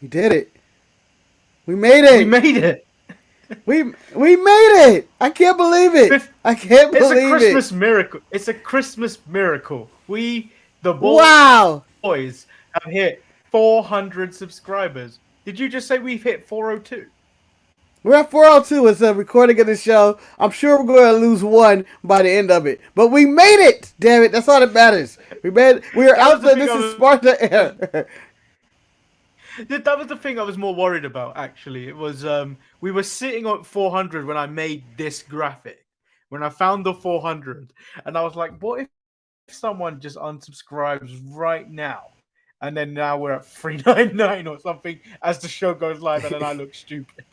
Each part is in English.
We did it. We made it. We made it. We made it. I can't believe it. I can't believe it. It's a Christmas miracle. It's a Christmas miracle. We, the boys, have hit 400 subscribers. Did you just say we've hit 402? We're at 402 as a recording of the show. I'm sure we're going to lose one by the end of it. But we made it! Damn it, that's all that matters. We are out there. This is Sparta Air. That was the thing I was more worried about, actually. It was, we were sitting on 400 when I made this graphic. When I found the 400. And I was like, what if someone just unsubscribes right now? And then now we're at 399 or something as the show goes live, and then I look stupid.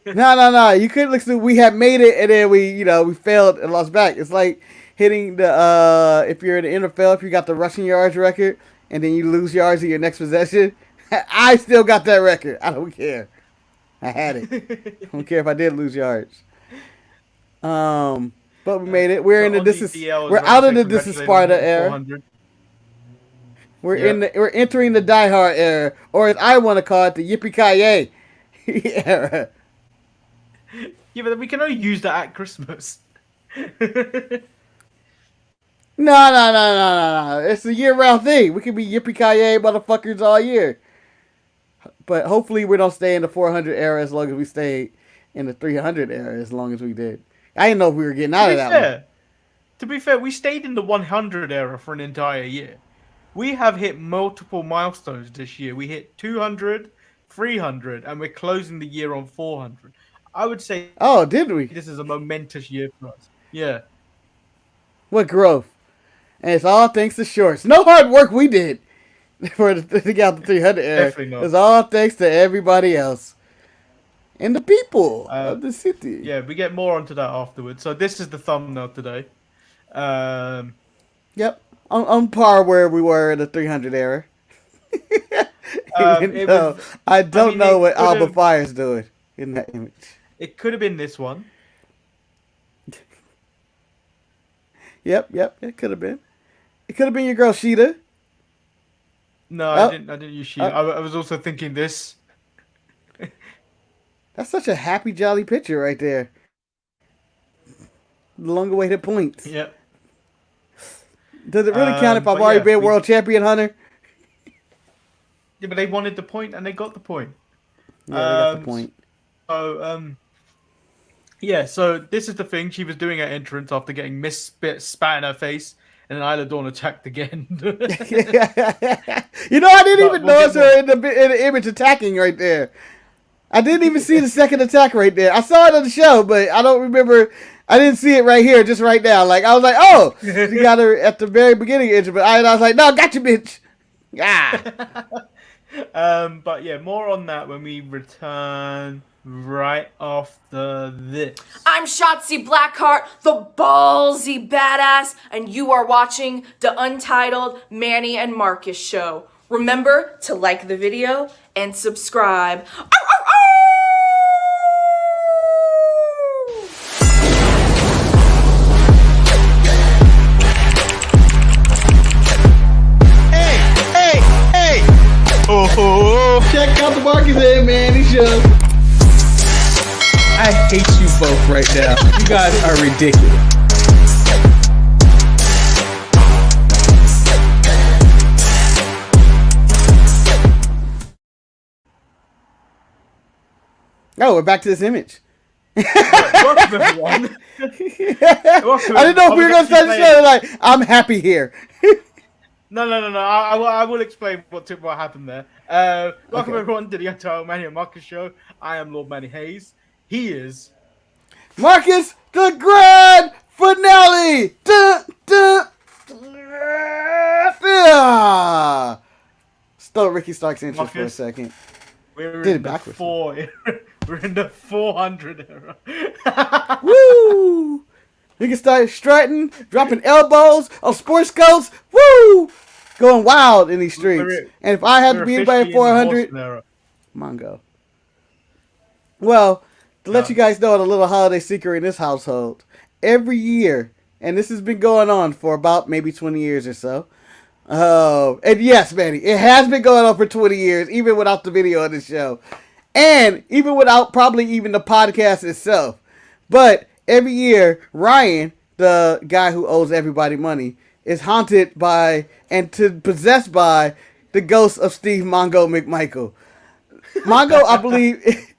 No. You couldn't look stupid. We had made it, and then we failed and lost back. It's like hitting the if you're in the NFL, if you got the rushing yards record, and then you lose yards in your next possession. I still got that record. I don't care. I had it. I don't care if I did lose yards. But we made it. We're in the we're out of the This Is Sparta era. We're entering the Die Hard era, or as I want to call it, the Yippee-ki-yay era. Yeah, but we can only use that at Christmas. No. It's a year-round thing. We can be Yippee-ki-yay motherfuckers all year. But hopefully we don't stay in the 400 era as long as we stay in the 300 era as long as we did. I didn't know if we were getting out of that one. To be fair, we stayed in the 100 era for an entire year. We have hit multiple milestones this year. We hit 200, 300, and we're closing the year on 400. I would say... Oh, did we? This is a momentous year for us. Yeah. What growth. And it's all thanks to shorts. No hard work we did to get out the 300 era. Definitely not. It's all thanks to everybody else. And the people of the city. Yeah, we get more onto that afterwards. So this is the thumbnail today. Yep. On par where we were in the 300 era. I don't know what Alba Fyre is doing in that image. It could have been this one. Yep. It could have been. It could have been your girl Sheeta. No, I didn't use Sheeta. I was also thinking this. That's such a happy, jolly picture right there. The long-awaited points. Yep. Does it really count if I've already been world champion, Hunter? Yeah, but they wanted the point and they got the point. Yeah, they got the point. So this is the thing. She was doing her entrance after getting spat in her face, and then Isla Dawn attacked again. I didn't even notice her in the image attacking right there. I didn't even see the second attack right there. I saw it on the show, but I don't remember. I didn't see it right here, just right now. Like, I was like, oh, she got her at the very beginning of it, but I was like, no, got you, bitch. But yeah, more on that when we return right after this. I'm Shotzi Blackheart, the ballsy badass, and you are watching the Untitled Manny and Marcus show. Remember to like the video and subscribe. Hey! Oh! Check out the Marcus and Manny show. I hate you both right now. You guys are ridiculous. Oh, we're back to this image. Welcome, everyone. I didn't know if we were going to start the show like, I'm happy here. No. I will explain what happened there. Welcome, everyone, to the Untitled Manny and Marcus show. I am Lord Manny Hayes. He is... Marcus, the grand finale! Stole Ricky Stark's intro for a second. We're in the 400 era. Woo! You can start strutting, dropping elbows on sports coats. Woo! Going wild in these streets. And if I had to be anybody 400, Mongo. Well, to let you guys know a little holiday secret in this household, every year, and this has been going on for about maybe 20 years or so, And yes, Manny, it has been going on for 20 years, even without the video of the show. And even without probably even the podcast itself. But every year, Ryan, the guy who owes everybody money, is haunted by and possessed by the ghost of Steve Mongo McMichael. Mongo, I believe,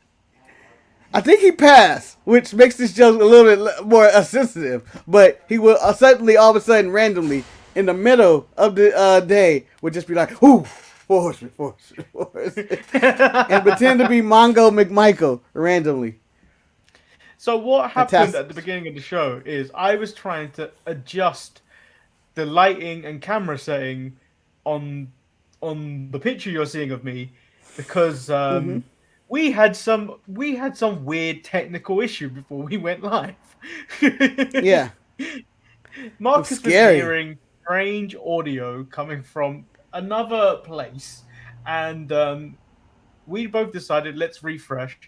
I think he passed, which makes this joke a little bit more sensitive. But he will suddenly, all of a sudden, randomly, in the middle of the day, would just be like, "Ooh, 4 horsemen," and pretend to be Mongo McMichael randomly. So what happened Fantastic. at the beginning of the show is I was trying to adjust the lighting and camera setting on the picture you're seeing of me because we had some weird technical issue before we went live. Yeah. Marcus was scary. hearing strange audio coming from another place, and we both decided let's refresh.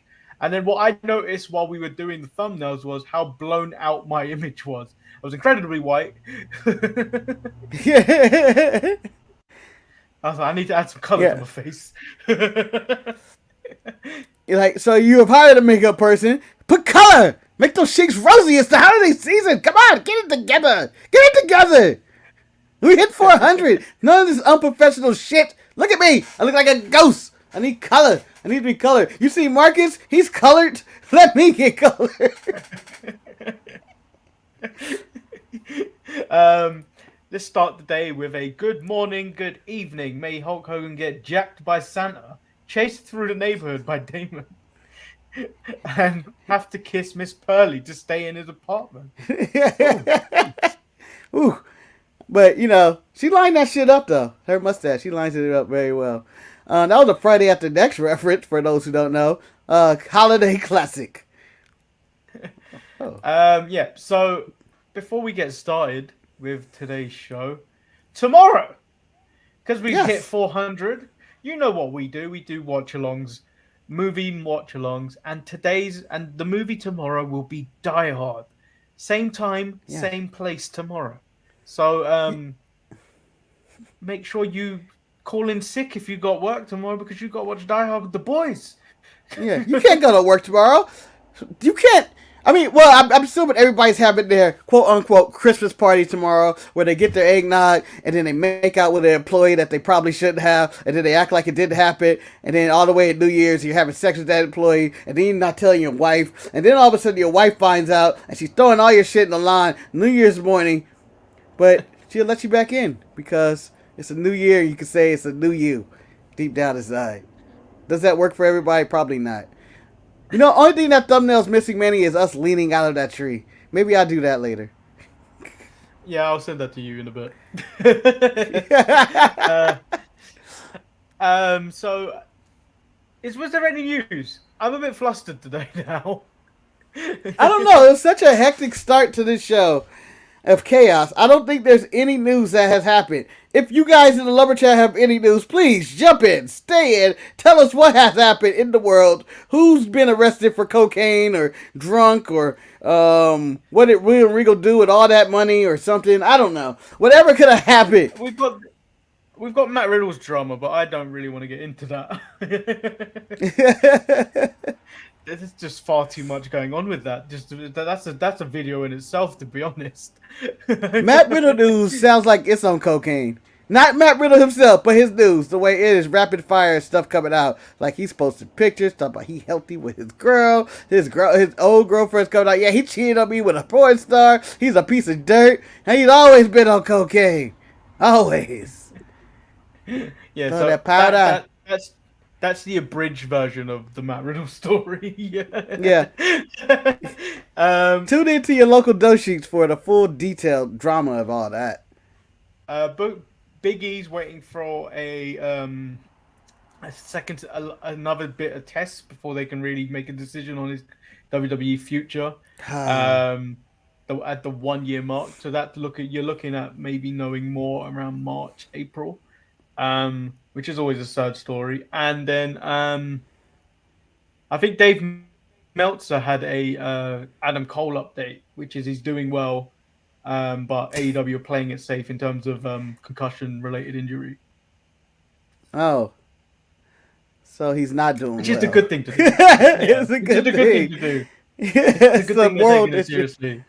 And then what I noticed while we were doing the thumbnails was how blown out my image was. I was incredibly white. Yeah. I was like, I need to add some color to my face. You're like, so you have hired a makeup person. Put color. Make those cheeks rosy. It's the holiday season. Come on, get it together. Get it together. We hit 400. None of this unprofessional shit. Look at me. I look like a ghost. I need color. I need to be colored. You see Marcus? He's colored. Let me get colored. Let's start the day with a good morning, good evening. May Hulk Hogan get jacked by Santa, chased through the neighborhood by Damon, and have to kiss Miss Pearly to stay in his apartment. Ooh. But, you know, she lined that shit up, though. Her mustache, she lines it up very well. That was a Friday After Next reference, for those who don't know. Holiday classic. Yeah, so before we get started with today's show, tomorrow, because we hit 400, you know what we do. We do watch-alongs, movie watch-alongs, and the movie tomorrow will be Die Hard. Same time, same place tomorrow. So make sure you call in sick if you got work tomorrow because you got to watch Die Hard with the boys. Yeah, you can't go to work tomorrow. You can't. I mean, well, I'm assuming everybody's having their quote-unquote Christmas party tomorrow where they get their eggnog and then they make out with an employee that they probably shouldn't have and then they act like it didn't happen and then all the way at New Year's you're having sex with that employee and then you're not telling your wife and then all of a sudden your wife finds out and she's throwing all your shit in the line New Year's morning, but she'll let you back in because it's a new year and you can say it's a new you deep down inside. Does that work for everybody? Probably not. You know, only thing that thumbnail's missing, Manny, is us leaning out of that tree. Maybe I'll do that later. Yeah, I'll send that to you in a bit. So, was there any news? I'm a bit flustered today now. I don't know. It was such a hectic start to this show of chaos. I don't think there's any news that has happened. If you guys in the Lumberchat have any news, please jump in, stay in, tell us what has happened in the world, who's been arrested for cocaine or drunk or what did Real Regal do with all that money or something. I don't know. Whatever could have happened. We've got Matt Riddle's drama, but I don't really want to get into that. There's just far too much going on with that. That's a video in itself, to be honest. Matt Riddle news sounds like it's on cocaine. Not Matt Riddle himself, but his news, the way it is, rapid fire stuff coming out. Like he's posting pictures, talking about he healthy with his girl, his old girlfriend's coming out. Yeah, he cheated on me with a porn star. He's a piece of dirt, and he's always been on cocaine, always. Yeah, so so that powder. That's the abridged version of the Matt Riddle story. Yeah. Tune into your local dose sheets for the full detailed drama of all that. But Big E's waiting for another bit of tests before they can really make a decision on his WWE future. At the 1 year mark, so you're looking at maybe knowing more around March, April. Which is always a sad story. And then I think Dave Meltzer had a Adam Cole update, which is he's doing well. but AEW are playing it safe in terms of concussion-related injury. Oh. So he's not doing Which well. is a good thing to do. It's a good thing to do. It's a good thing they're taking it seriously.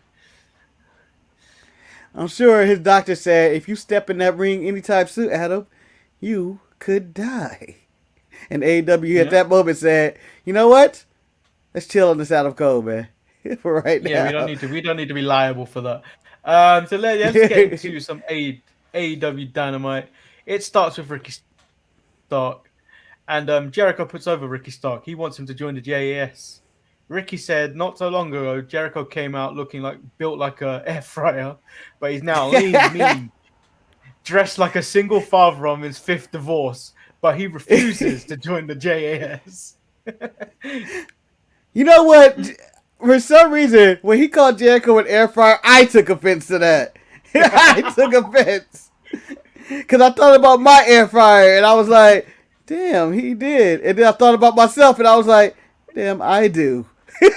I'm sure his doctor said, if you step in that ring anytime soon, Adam, you could die. And AEW at that moment said, you know what? Let's chill on this Adam Cole, man. For right now. Yeah, we don't need to be liable for that. So let's get into some AEW Dynamite. It starts with Ricky Stark. And Jericho puts over Ricky Stark. He wants him to join the JAS. Ricky said not so long ago, Jericho came out built like a air fryer, but he's now lean, mean, dressed like a single father on his 5th divorce, but he refuses to join the JAS. You know what? For some reason, when he called Jericho an air fryer, I took offense to that. I took offense. Because I thought about my air fryer, and I was like, damn, he did. And then I thought about myself, and I was like, damn, I do. He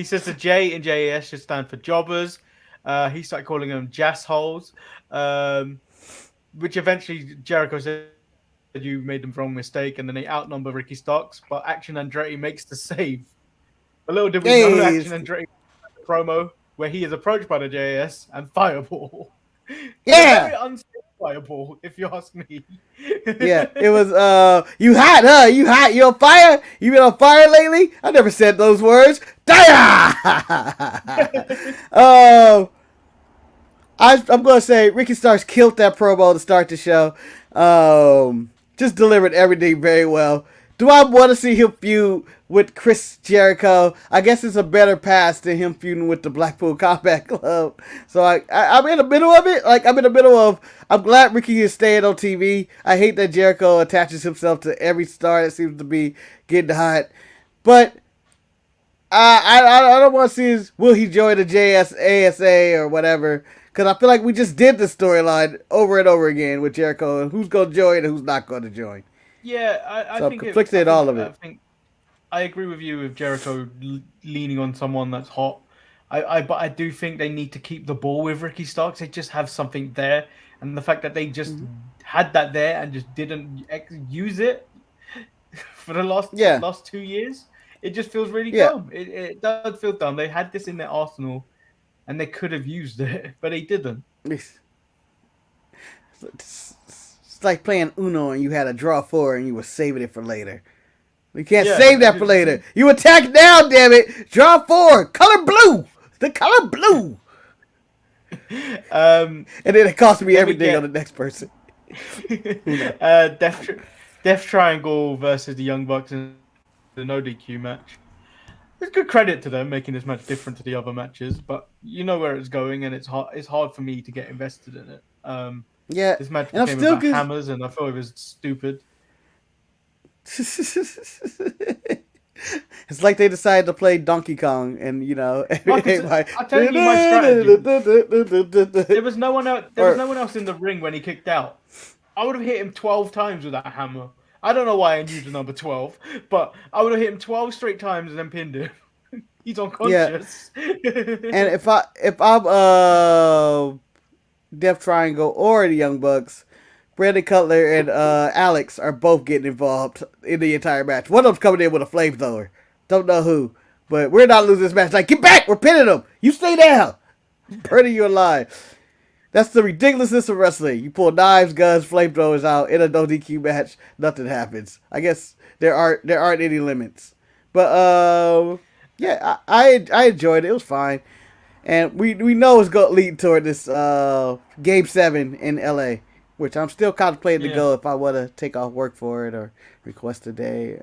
says the J in JAS should stand for jobbers. He started calling them jassholes, which eventually Jericho said you made the wrong mistake, and then they outnumber Ricky Starks, but Action Andretti makes the save. A little did we know Action Andretti promo where he is approached by the JAS and Fireball. Yeah, very unsafe Fireball, if you ask me. Yeah, it was you hot, huh? You hot? You on fire? You been on fire lately? I never said those words. I'm gonna say Ricky Starks killed that promo to start the show. Just delivered everything very well. Do I want to see him feud with Chris Jericho? I guess it's a better pass than him feuding with the Blackpool Combat Club. So I'm in the middle of it. I'm glad Ricky is staying on TV. I hate that Jericho attaches himself to every star that seems to be getting hot. But I don't want to see will he join the JSASA or whatever. Because I feel like we just did the storyline over and over again with Jericho and who's going to join and who's not going to join. Yeah, I think conflicted all of it. I agree with you with Jericho leaning on someone that's hot. But I do think they need to keep the ball with Ricky Starks. They just have something there, and the fact that they just had that there and just didn't use it for the last 2 years, it just feels really dumb. It does feel dumb. They had this in their arsenal, and they could have used it, but they didn't. It's like playing Uno and you had a draw 4 and you were saving it for later. You can't save that for later. You attack now, damn it. Draw 4. Color blue. The color blue. And then it cost me everything on the next person. Death Triangle versus the Young Bucks in the no DQ match. It's good credit to them making this match different to the other matches, but you know where it's going, and it's hard for me to get invested in it. This match became about hammers, and I thought it was stupid. It's like they decided to play Donkey Kong, and I tell you my strategy. There was no one else in the ring when he kicked out. I would have hit him 12 times with that hammer. I don't know why I used the number 12, but I would have hit him 12 straight times and then pinned him. He's unconscious. Yeah. And if I'm Death Triangle or the Young Bucks, Brandon Cutler and Alex are both getting involved in the entire match. One of them's coming in with a flamethrower. Don't know who, but we're not losing this match. Like, get back! We're pinning them. You stay down. Burning you alive. That's the ridiculousness of wrestling. You pull knives, guns, flamethrowers out in a no DQ match. Nothing happens. I guess there aren't any limits. But I enjoyed it. It was fine. And we know it's going to lead toward this Game 7 in LA, which I'm still contemplating to go if I want to take off work for it or request a day.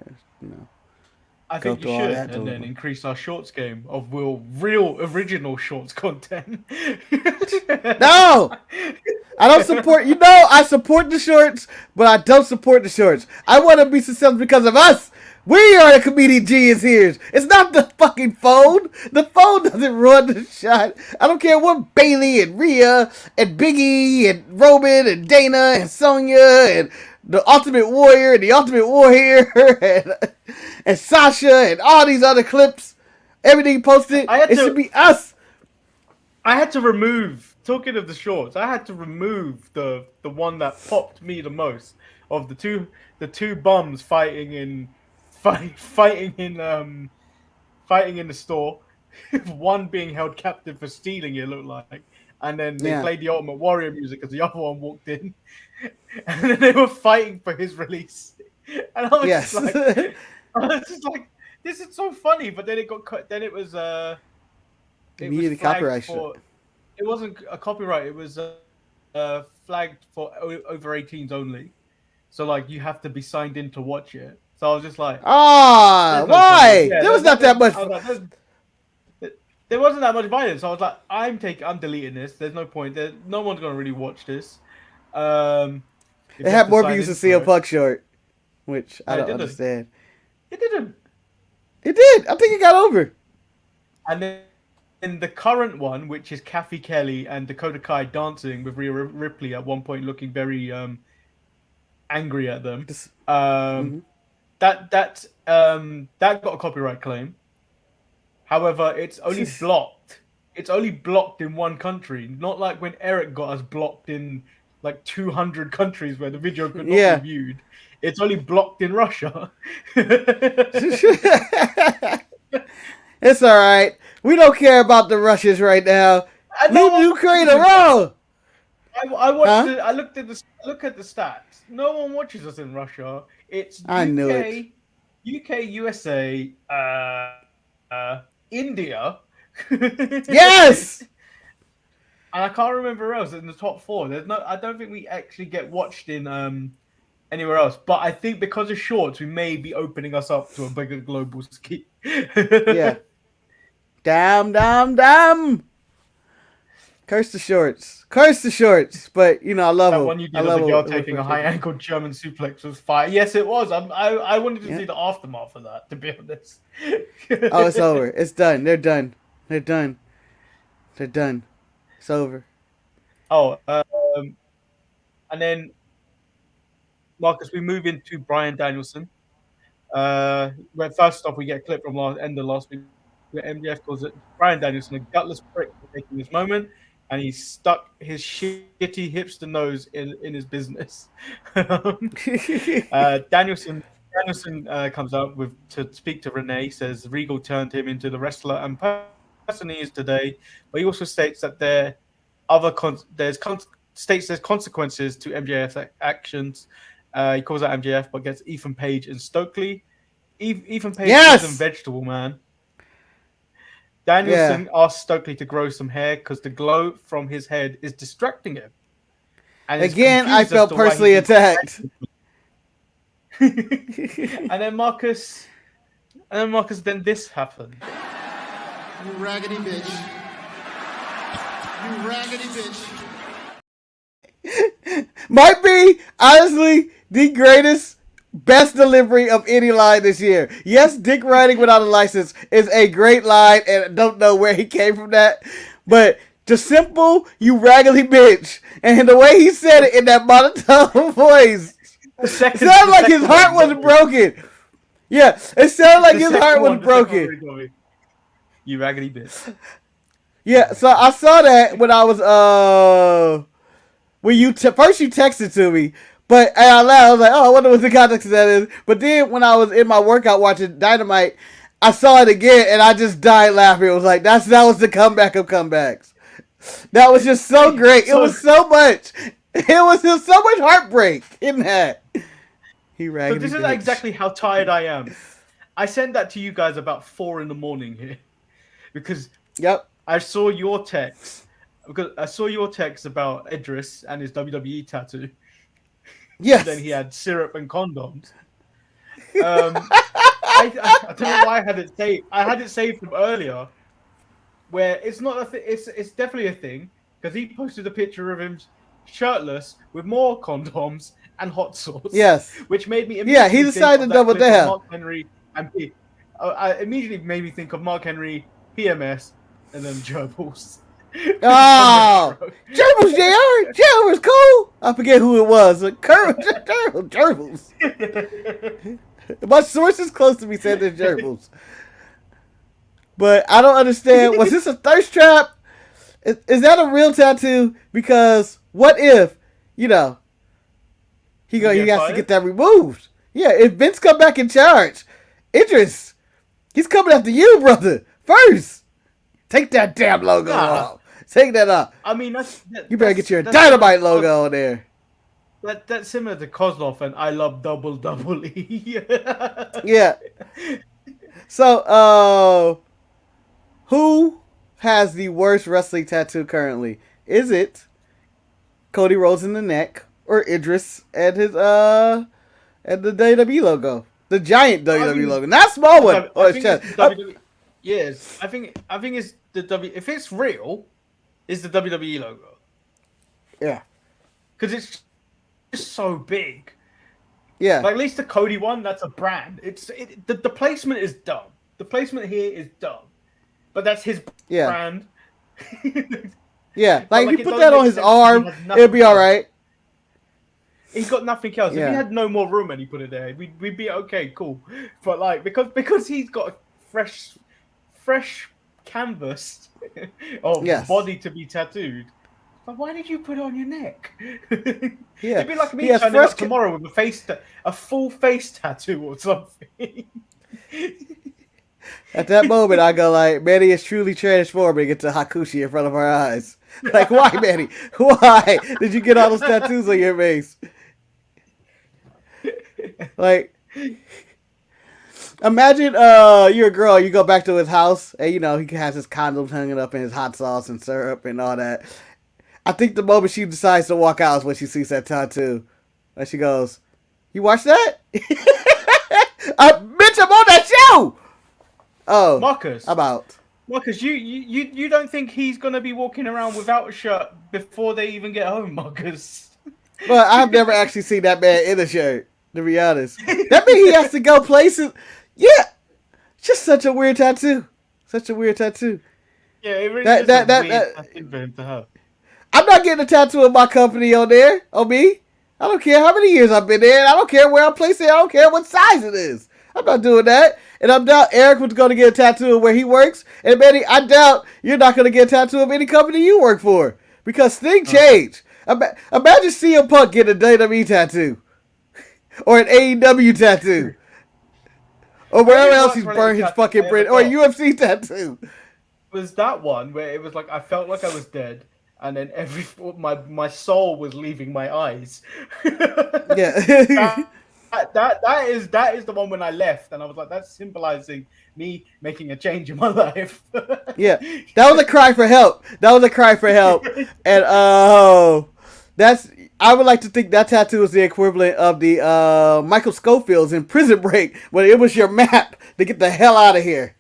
I think you should, and then increase our shorts game of real original shorts content. No! I don't support, I support the shorts, but I don't support the shorts. I want to be successful because of us. We are the comedian genius here. It's not the fucking phone. The phone doesn't run the shot. I don't care what Bailey and Rhea and Biggie and Roman and Dana and Sonya and the Ultimate Warrior and the Ultimate Warrior and Sasha and all these other clips. Everything posted, it should be us. I had to remove. Talking of the shorts, I had to remove the one that popped me the most of the two bums fighting in the store. One being held captive for stealing, it looked like, and then they played the Ultimate Warrior music as the other one walked in, and then they were fighting for his release. And I was just like, this is so funny. But then it got cut. Then it was immediate copyright shit. It wasn't a copyright. It was flagged for over 18s only. So like you have to be signed in to watch it. So I was just like, why? There was not that much. There wasn't that much violence. So I was like, I'm deleting this. There's no point. No one's gonna really watch this. It had more views than CM Punk short, which I don't understand. It didn't. It did. I think it got over. And then in the current one, which is Kathy Kelly and Dakota Kai dancing with Rhea Ripley at one point, looking very angry at them. That got a copyright claim. However, it's only blocked. It's only blocked in one country. Not like when Eric got us blocked in like 200 countries where the video could not be viewed. It's only blocked in Russia. It's all right. We don't care about the Russians right now. Ukraine are wrong. I watched it. I look at the stats. No one watches us in Russia. It's UK, USA, India. Yes. And I can't remember where else in the top 4. I don't think we actually get watched in anywhere else. But I think because of shorts, we may be opening us up to a bigger global scheme. Yeah. Damn. Curse the shorts. But, you know, I love that one you did of the girl taking a high-ankle German suplex was fire. Yes, it was. I wanted to see the aftermath of that, to be honest. Oh, it's over. It's done. They're done. It's over. Oh, and then, Marcus, we move into Bryan Danielson. First off, we get a clip from end of last week where MJF calls it Bryan Danielson a gutless prick for taking this moment, and he stuck his shitty hipster nose in his business. Danielson comes out to speak to Renee. Says Regal turned him into the wrestler and person he is today, but he also states that there's consequences to MJF's actions. He calls out MJF, but gets Ethan Page and Stokely. Ethan Page is a vegetable man. Danielson asks Stokely to grow some hair because the glow from his head is distracting him. And again, I felt personally attacked. And then Marcus, then this happened. You raggedy bitch. You raggedy bitch. Might be, honestly, the greatest, best delivery of any line this year. Yes, Dick riding without a license is a great line, and I don't know where he came from that. But just simple, you raggedy bitch. And the way he said it in that monotone voice, it sounded like his heart was broken. Yeah, it sounded like his heart was broken. You raggedy bitch. Yeah, so I saw that when I was when you first you texted to me, but out loud I was like, oh, I wonder what the context of that is. But then when I was in my workout watching Dynamite, I saw it again and I just died laughing. It was like that was the comeback of comebacks. That was just so great. It was so much. It was just so much heartbreak in that. He raggedy. So this is exactly how tired I am. I sent that to you guys about 4 a.m. here. Because I saw your text. Because I saw your text about Idris and his WWE tattoo. Yes. And then he had syrup and condoms. I don't know why I had it saved. I had it saved from earlier, where it's not a thing. It's definitely a thing because he posted a picture of him shirtless with more condoms and hot sauce. Yes. Which made me he decided to double down. Mark Henry and I immedially made me think of Mark Henry, PMS, and then gerbils. Oh, gerbils, JR. Gerbils, cool. I forget who it was. Gerbils. My sources close to me said they're gerbils. But I don't understand. Was this a thirst trap? Is that a real tattoo? Because what if, he has to get that removed? Yeah, if Vince come back in charge, Idris, he's coming after you, brother. First, take that damn logo off. Take that off. I mean, you better get your Dynamite logo on there. That's similar to Kozlov and I love double E. Yeah. So, who has the worst wrestling tattoo currently? Is it Cody Rhodes in the neck or Idris and his and the WWE logo, the giant WWE logo, not small one on his chest? Yes, I think it's the W. If it's real, it's the WWE logo. Yeah, because it's just so big. Yeah, like at least the Cody one, that's a brand. The placement is dumb. The placement here is dumb, but that's his brand. Yeah, like if you put that on his arm, it'd be all right. He's got nothing else. If he had no more room and he put it there, we'd be okay, cool. But like because he's got a fresh canvas of body to be tattooed. But why did you put it on your neck? Yeah, it'd be like me turning up tomorrow with a full face tattoo or something. At that moment, I go like, Manny is truly transforming into Hakushi in front of our eyes. Like, why, Manny? Why did you get all those tattoos on your face? Like, imagine you're a girl, you go back to his house, and he has his condoms hanging up in his hot sauce and syrup and all that. I think the moment she decides to walk out is when she sees that tattoo. And she goes, "You watch that?" Bitch, I'm on that show! Oh, Marcus. About Marcus, you don't think he's gonna be walking around without a shirt before they even get home, Marcus? Well, I've never actually seen that man in a shirt, to be honest. That means he has to go places. Yeah, just such a weird tattoo. Such a weird tattoo. Yeah, it really is a weird tattoo for him to have. I'm not getting a tattoo of my company on there, on me. I don't care how many years I've been there. I don't care where I place it. I don't care what size it is. I'm not doing that. And I doubt Eric was going to get a tattoo of where he works. And Manny, I doubt you're not going to get a tattoo of any company you work for. Because things change. Imagine CM Punk getting a WWE tattoo. Or an AEW tattoo. Or wherever else he's burned his fucking bread. Or a UFC tattoo. Was that one where it was like I felt like I was dead. And then my soul was leaving my eyes. Yeah. That is the one when I left, and I was like, that's symbolizing me making a change in my life. Yeah, that was a cry for help. And I would like to think that tattoo is the equivalent of the Michael Scofield's in Prison Break, when it was your map to get the hell out of here.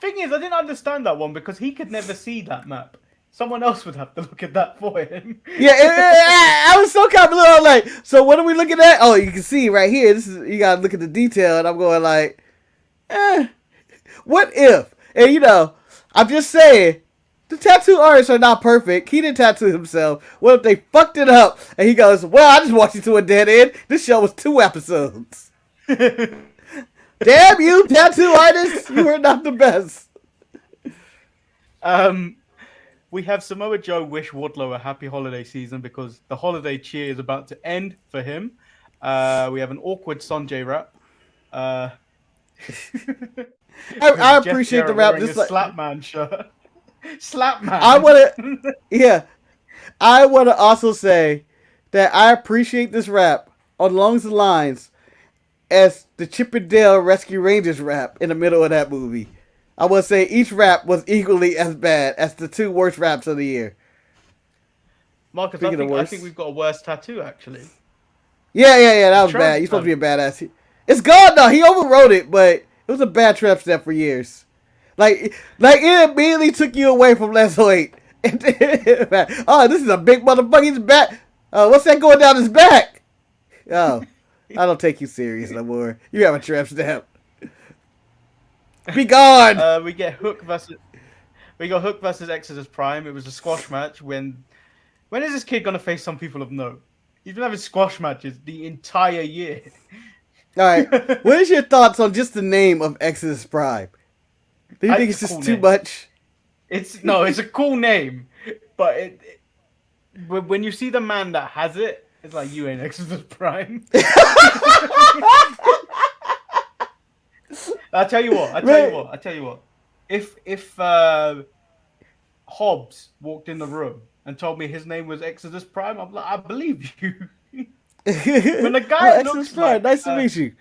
Thing is, I didn't understand that one because he could never see that map. Someone else would have to look at that for him. Yeah, I was so confident. I'm like, so what are we looking at? Oh, you can see right here. You gotta look at the detail, and I'm going like, what if? And I'm just saying, the tattoo artists are not perfect. He didn't tattoo himself. What if they fucked it up? And he goes, well, I just walked you to a dead end. This show was 2 episodes. Damn you, tattoo artists! You are not the best. We have Samoa Joe wish Wardlow a happy holiday season because the holiday cheer is about to end for him. We have an awkward Sanjay rap. I appreciate the rap. This Slapman shirt. Slapman. I want to also say that I appreciate this rap along the lines as the Chip and Dale Rescue Rangers rap in the middle of that movie. I would say each rap was equally as bad as the 2 worst raps of the year. Marcus, I think we've got a worse tattoo, actually. Yeah, that was bad. You're supposed to be a badass. It's gone, though. He overwrote it, but it was a bad trap step for years. Like it immediately took you away from Let's Wait. Oh, this is a big motherfucker's back. What's that going down his back? Oh, I don't take you serious no more. You have a trap step. Be gone. We got Hook versus Exodus Prime. It was a squash match. When is this kid gonna face some people of note? He's been having squash matches the entire year. All right. What is your thoughts on just the name of Exodus Prime? Do you think it's just too much? It's a cool name, but when you see the man that has it, it's like you ain't Exodus Prime. I tell you what. If Hobbs walked in the room and told me his name was Exodus Prime, I'm like, I believe you. When the guy looks like, nice to meet you.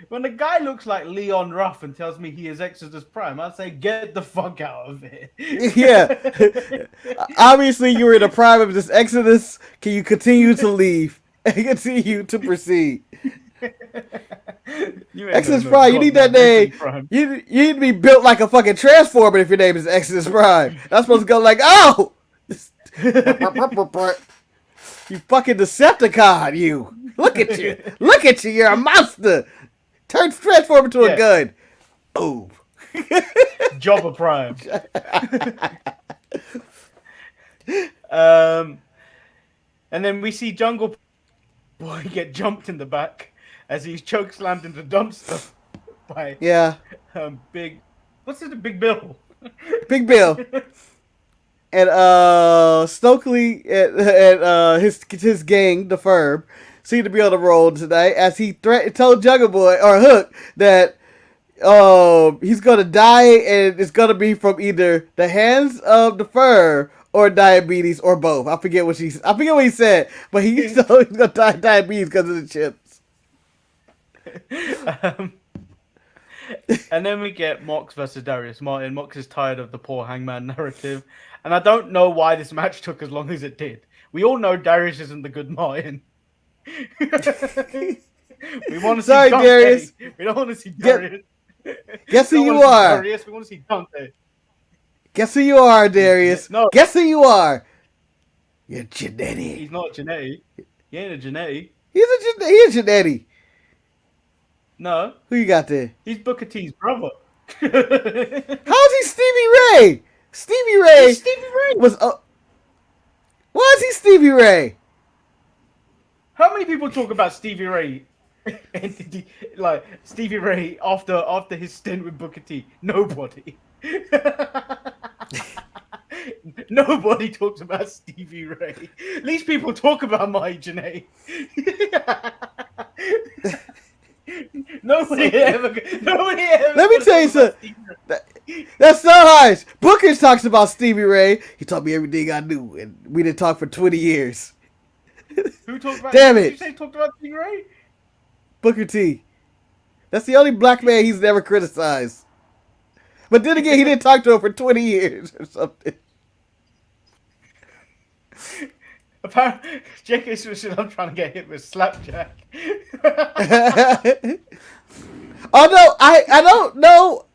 When the guy looks like Leon Ruff and tells me he is Exodus Prime, I'd say, get the fuck out of here. Yeah. Obviously, you were in the prime of this Exodus. Can you continue to leave and continue to proceed? Exodus Prime, you need that name. You need to be built like a fucking transformer if your name is Exodus Prime. That's supposed to go like, oh! You fucking Decepticon, you. Look at you. Look at you. You're a monster. Transform into a gun. Oh. Jobber Prime. And then we see Jungle Boy get jumped in the back as he's choke slammed into the dumpster by Big Bill. Big Bill. And Stokely and his gang, the Firm, seem to be on the roll tonight as he told Jungle Boy or Hook that he's gonna die and it's gonna be from either the hands of the Firm or diabetes or both. I forget what he said, but he's gonna die of diabetes because of the chips. And then we get Mox versus Darius Martin. Mox is tired of the poor Hangman narrative, and I don't know why this match took as long as it did. We all know Darius isn't the good Martin. We want to see Dante. Darius. We don't want to see Darius. Guess who you are. Darius. We want to see Dante. Guess who you are, Darius. No. Guess who you are. You're Janetti. He's not Janetti. He ain't a Janetti. He's a Janetti. No. Who you got there? He's Booker T's brother. How is he Stevie Ray? Stevie Ray was. Why is he Stevie Ray? How many people talk about Stevie Ray? Like Stevie Ray after his stint with Booker T? Nobody. Nobody talks about Stevie Ray. At least people talk about my Janae. Nobody ever. Let me tell you something. That's so harsh. Booker talks about Stevie Ray. He taught me everything I knew, and we didn't talk for 20 years. Who talked about? Damn it! Did you say talked about Stevie Ray? Booker T. That's the only black man he's never criticized. But then again, he didn't talk to him for 20 years or something. Apparently, J.K. Swisher, I'm trying to get hit with slapjack. Although I don't know,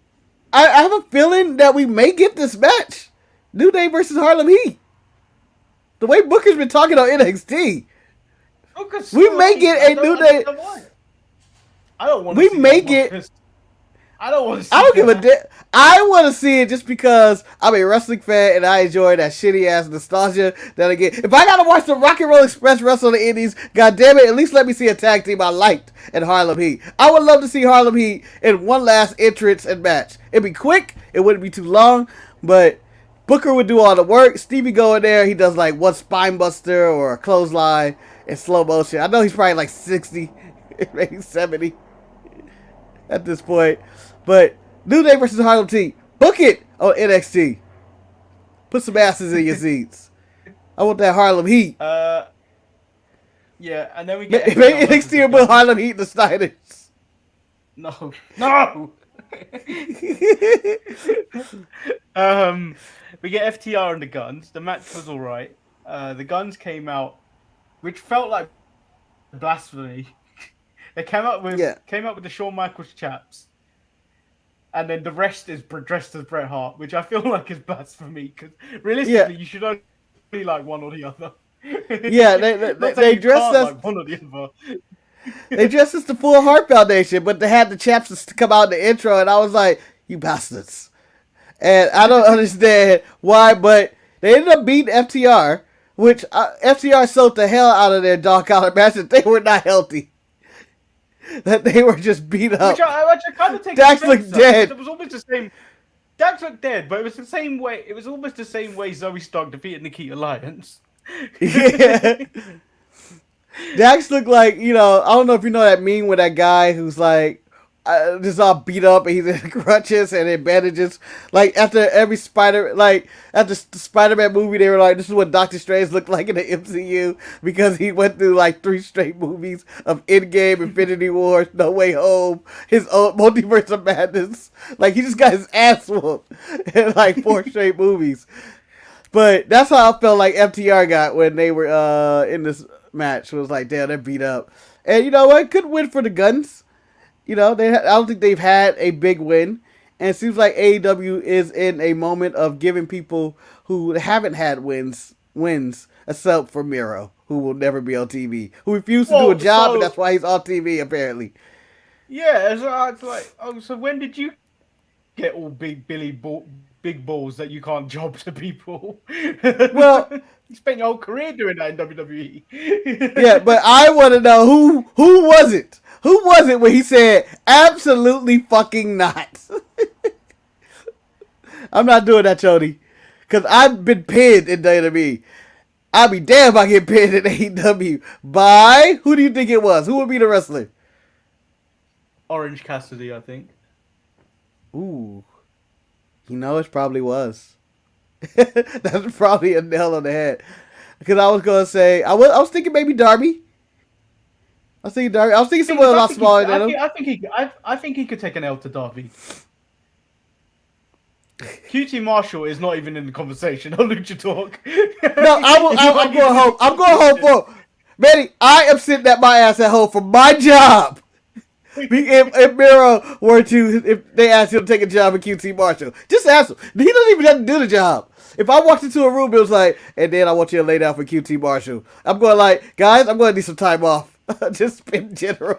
I have a feeling that we may get this match, New Day versus Harlem Heat. The way Booker's been talking on NXT, we may get a New Day. I don't want. We may get. I don't want to see I don't give a damn. I want to see it just because I'm a wrestling fan and I enjoy that shitty ass nostalgia that I get. If I gotta watch the Rock and Roll Express wrestle in the Indies, god damn it, at least let me see a tag team I liked in Harlem Heat. I would love to see Harlem Heat in one last entrance and match. It'd be quick, it wouldn't be too long, but Booker would do all the work. Stevie go in there, he does like one spine buster or a clothesline in slow motion. I know he's probably like 60, maybe 70 at this point. But New Day versus Harlem Heat. Book it on NXT. Put some asses in your seats. I want that Harlem Heat. Yeah, and then we get maybe NXT will put Harlem Heat in the Steiners. No. We get FTR and the Guns. The match was alright. The Guns came out, which felt like blasphemy. They came up with the Shawn Michaels chaps. And then the rest is dressed as Bret Hart, which I feel like is blasphemy because realistically, you should only like one or the other. Yeah, they dressed as like one or the other. They dressed as the Full Heart Foundation, but they had the chaps to come out in the intro, and I was like, "You bastards!" And I don't understand why, but they ended up beating FTR, which FTR sold the hell out of their dog collar matches. They were not healthy. That they were just beat up. Which I kind of take Dax looked dead. It was almost the same. Dax looked dead, but it was the same way. It was almost the same way Zoe Stark defeated Nikita Lyons. Yeah. Dax looked like, I don't know if you know that meme with that guy who's like, just all beat up and he's in crutches and in bandages. Like after every after the Spider-Man movie, they were like, this is what Doctor Strange looked like in the MCU because he went through like 3 straight movies of Endgame, Infinity War, No Way Home, his own Multiverse of Madness. Like he just got his ass whooped in like 4 straight movies. But that's how I felt like FTR got when they were in this match. It was like, damn, they're beat up. And you know what? Good win for the Guns. I don't think they've had a big win. And it seems like AEW is in a moment of giving people who haven't had wins, except for Miro, who will never be on TV, who refused to do a job, and that's why he's on TV, apparently. Yeah, it's like, so when did you get all big balls that you can't job to people? Well, you spent your whole career doing that in WWE. Yeah, but I want to know who was it? Who was it when he said, absolutely fucking not? I'm not doing that, Chody. Because I've been pinned in WWE. I'll be damned if I get pinned in AEW. By, who do you think it was? Who would be the wrestler? Orange Cassidy, I think. Ooh. It probably was. That's probably a nail on the head. Because I was going to say, I was thinking maybe Darby. I was thinking someone a lot smaller than him. I think he could take an L to Darby. QT Marshall is not even in the conversation on Lucha Talk. No, I'm going home. I'm going home for Manny. I am sitting at my ass at home for my job. If Miro were to, if they asked him to take a job at QT Marshall, just ask him. He doesn't even have to do the job. If I walked into a room, it was like, and then I want you to lay down for QT Marshall. I'm going like, guys, I'm going to need some time off. Just in general.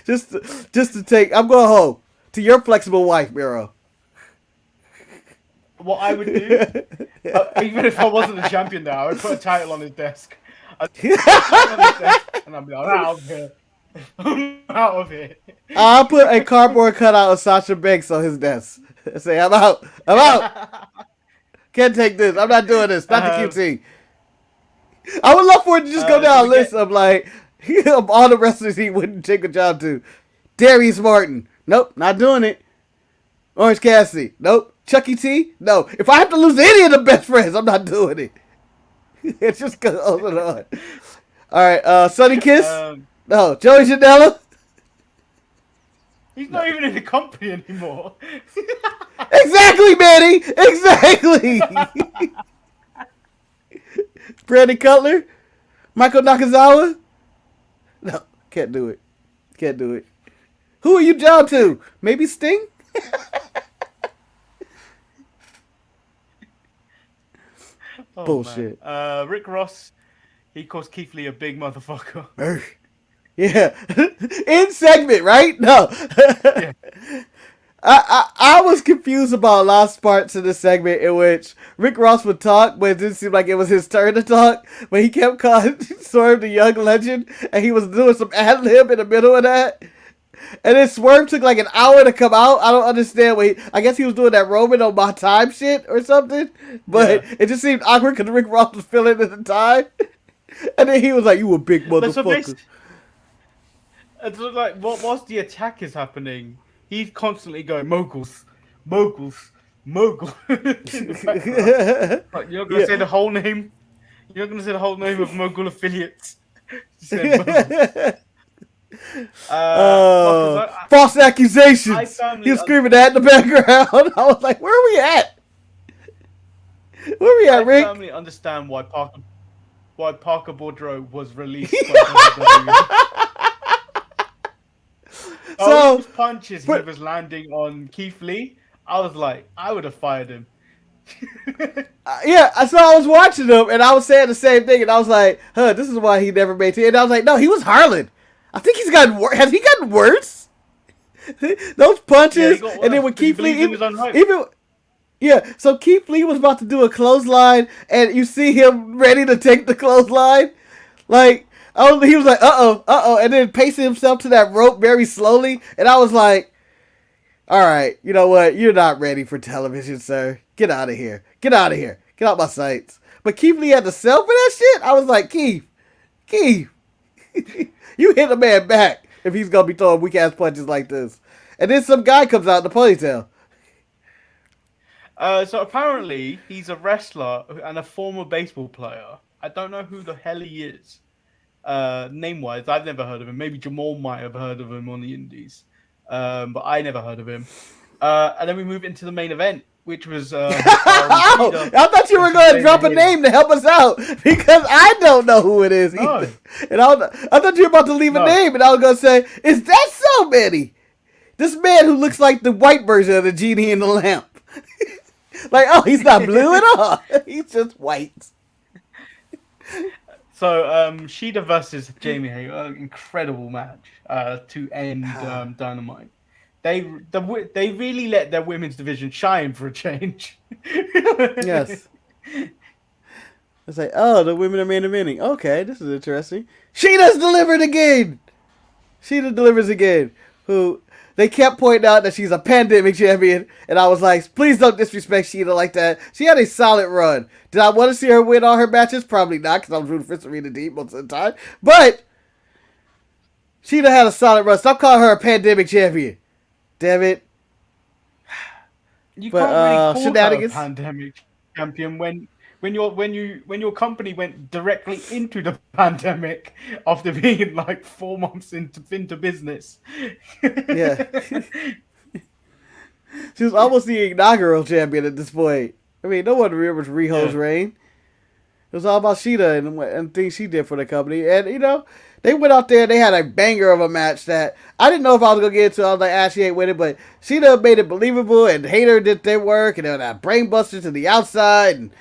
Just to take, I'm going home to your flexible wife, Miro. What I would do, even if I wasn't the champion now, I would put a title on his desk. And I'd be like, out of here. I'm out of here. I'll put a cardboard cutout of Sasha Banks on his desk. Say, I'm out. Can't take this. I'm not doing this. Not the QT. I would love for it to just go down a list of like, of all the wrestlers he wouldn't take a job to. Darius Martin. Nope, not doing it. Orange Cassidy. Nope. Chucky T? No. If I have to lose any of the best friends, I'm not doing it. It just goes on and on. Alright, Sonny Kiss? No. Joey Janela? He's not even in the company anymore. Exactly, Manny! Exactly! Brandon Cutler? Michael Nakazawa? No, can't do it. Can't do it. Who are you job to? Maybe Sting? Bullshit. Rick Ross, he calls Keith Lee a big motherfucker. Yeah. In segment, right? No. Yeah. I was confused about a lot of parts of this segment in which Rick Ross would talk, but it didn't seem like it was his turn to talk. But he kept calling Swerve the young legend, and he was doing some ad-lib in the middle of that. And then Swerve took like an hour to come out. I don't understand. I guess he was doing that Roman on my time shit or something. But it just seemed awkward because Rick Ross was filling in the time. And then he was like, you a big motherfucker. It's like, whilst the attack is happening, he's constantly going, moguls. Like, you're not going to say the whole name? You're not going to say the whole name of mogul affiliates? False accusations. He was screaming that in the background. I was like, where are we at? Where are we at, Rick? I firmly understand why Parker Boudreaux was released by So those punches he was landing on Keith Lee, I was like, I would have fired him. Yeah, so I was watching him and I was saying the same thing, and I was like, this is why he never made it. And I was like, no, he was Harlan. I think he's gotten worse. Has he gotten worse? Those punches, and then when Keith Lee, so Keith Lee was about to do a clothesline, and you see him ready to take the clothesline, like, he was like, and then pacing himself to that rope very slowly, and I was like, All right, you know what? You're not ready for television, sir. Get out of here. Get out of here. Get out my sights. But Keith Lee had to sell for that shit? I was like, Keith, you hit a man back if he's going to be throwing weak-ass punches like this. And then some guy comes out in the ponytail. So apparently he's a wrestler and a former baseball player. I don't know who the hell he is. Name-wise, I've never heard of him. Maybe Jamal might have heard of him on the indies. But I never heard of him. And then we move into the main event, which was... I thought you were going to drop a name to help us out, because I don't know who it is either. And I thought you were about to leave a name, and I was going to say, is that so, Manny? This man who looks like the white version of the genie in the lamp. Like, oh, he's not blue at all. He's just white. So, Shida versus Jamie Hayter, incredible match to end Dynamite. They really let their women's division shine for a change. Yes. It's like, oh, the women are main eventing. Okay, this is interesting. Shida's delivered again. Shida delivers again. Who they kept pointing out that she's a pandemic champion, and I was like, please don't disrespect Shida like that. She had a solid run. Did I want to see her win all her matches? Probably not, because I was rooting for Serena Deeb most of the time. But Shida had a solid run. Stop calling her a pandemic champion. Damn it. You can't really call her a pandemic champion when your company went directly into the pandemic after being like 4 months into business. Yeah. She was almost the inaugural champion at this point. I mean, no one remembers Riho's reign. It was all about Shida and things she did for the company. And, you know, they went out there and they had a banger of a match that I didn't know if I was going to get into. I was like, she ain't with it. But Shida made it believable, and Hayter did their work, and then that brain buster to the outside, and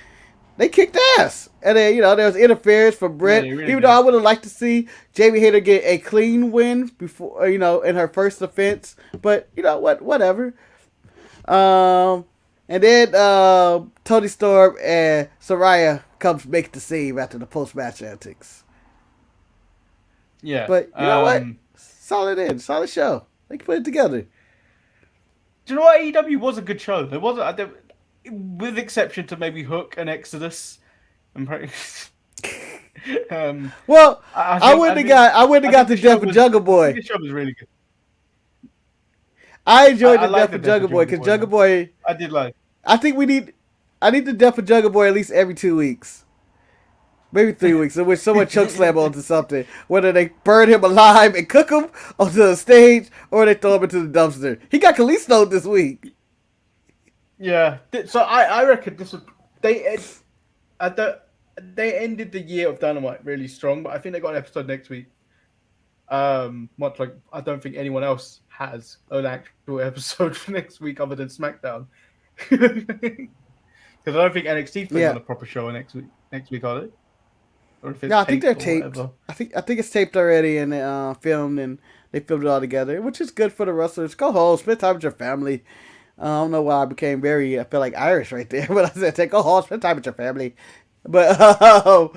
they kicked ass. And then, you know, there was interference from Britt. Yeah, really even though I would have liked to see Jamie Hayter get a clean win before, you know, in her first offense. But, you know, whatever. And then Toni Storm and Saraya comes make the save after the post-match antics. Yeah. But, you know what? Solid show. They can put it together. Do you know what? AEW was a good show. There wasn't... with exception to maybe Hook and Exodus. Well, I wouldn't have got the Death of Jungle Boy. The show was really good. I enjoyed the Death of Jungle Boy because Jungle Boy. I did like. I think I need the Death of Jungle Boy at least every 2 weeks, maybe 3 weeks, in which someone chokeslam onto something. Whether they burn him alive and cook him onto the stage, or they throw him into the dumpster. He got Kalisto this week. Yeah, so I reckon this was they ended the year of Dynamite really strong, but I think they got an episode next week. Much like I don't think anyone else has an actual episode for next week other than SmackDown, because I don't think NXT plays on a proper show next week. Next week, are they? Or if it's I think they're taped. I think it's taped already and filmed, and they filmed it all together, which is good for the wrestlers. Go home, spend time with your family. I don't know why I became I feel like Irish right there, but I said, go home, spend time with your family. But,